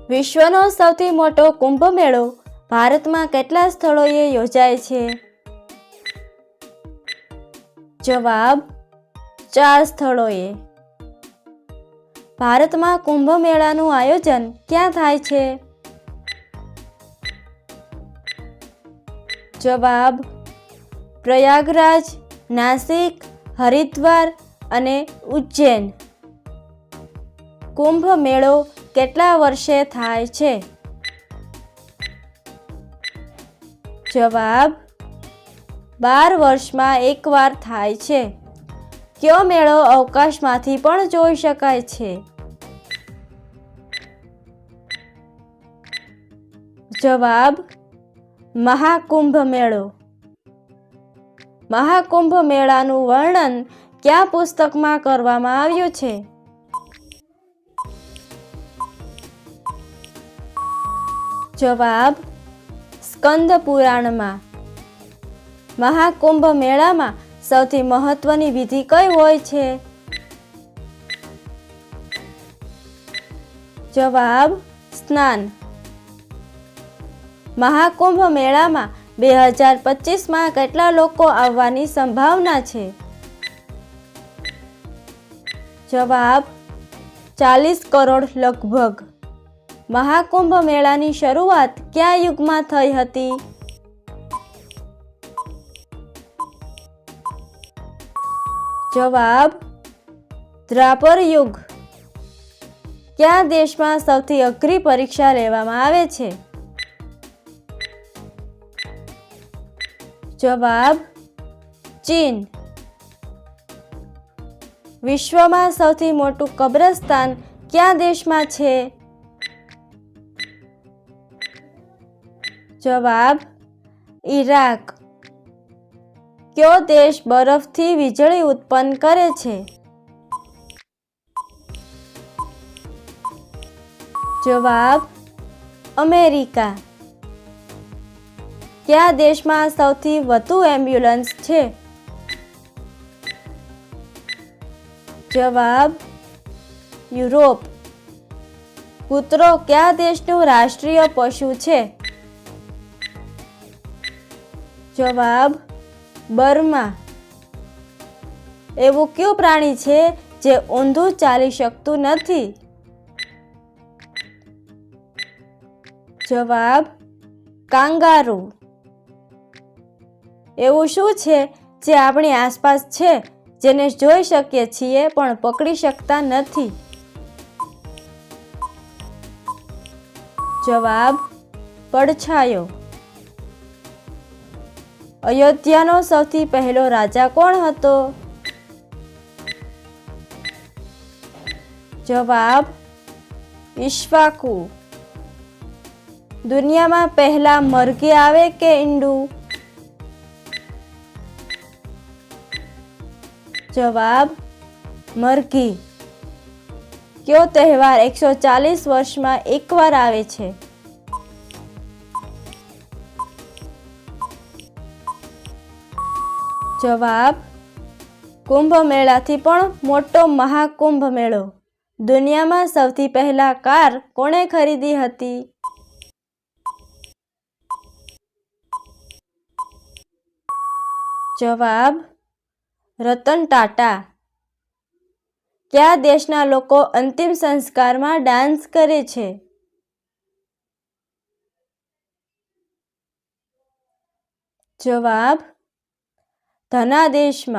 વિશ્વનો સૌથી મોટો કુંભ મેળો ભારતમાં કેટલા સ્થળોએ યોજાય છે? જવાબ 4 સ્થળોએ. ભારતમાં કુંભ મેળાનું આયોજન ક્યાં થાય છે? જવાબ પ્રયાગરાજ, નાસિક, હરિદ્વાર અને ઉજ્જૈન. કુંભ મેળો કેટલા વર્ષે થાય છે? જવાબ 12 વર્ષમાં એકવાર થાય છે. કયો મેળો અવકાશમાંથી પણ જોઈ શકાય છે? જવાબ મહાકુંભ મેળો. મહાકુંભ મેળાનું વર્ણન કયા પુસ્તકમાં કરવામાં આવ્યું છે? જવાબ સ્કંદ પુરાણમાં. મહાકુંભ મેળામાં સૌથી મહત્વની વિધિ કઈ હોય છે? જવાબ સ્નાન. મહાકુંભ મેળામાં 2025માં કેટલા લોકો આવવાની સંભાવના છે? જવાબ 40 કરોડ લગભગ. મહાકુંભ મેળાની શરૂઆત કયા યુગમાં થઈ હતી? જવાબ દ્વાપર યુગ. કયા દેશમાં સૌથી અઘરી પરીક્ષા લેવામાં આવે છે? જવાબ ચીન. વિશ્વમાં સૌથી મોટું કબ્રસ્તાન કયા દેશમાં છે? જવાબ ઈરાક. કયો દેશ બરફથી વીજળી ઉત્પન્ન કરે છે? જવાબ અમેરિકા. કયા દેશમાં સૌથી વધુ એમ્બ્યુલન્સ છે? જવાબ યુરોપ. કૂતરો કયા દેશનું રાષ્ટ્રીય પશુ છે? જવાબ બર્મા. એવું કયું પ્રાણી છે જે ઊંધું ચાલી શકતું નથી? જવાબ કાંગારૂ. એવું શું છે જે આપણી આસપાસ છે જેને જોઈ શકીએ છીએ પણ પકડી શકતા નથી? જવાબ પડછાયો. અયોધ્યાનો સૌથી પહેલો રાજા કોણ હતો? જવાબ ઈક્ષ્વાકુ. દુનિયામાં પહેલા મરઘી આવે કે ઈંડું? જવાબ મરઘી. કયો તહેવાર 140 વર્ષમાં એકવાર આવે છે? જવાબ કુંભ મેળાથી પણ મોટો મહાકુંભ મેળો. દુનિયામાં સૌથી પહેલા કાર કોણે ખરીદી હતી? જવાબ રતન ટાટા. કયા દેશના લોકો અંતિમ સંસ્કારમાં ડાન્સ કરે છે? જવાબ ધનાદેશમાં.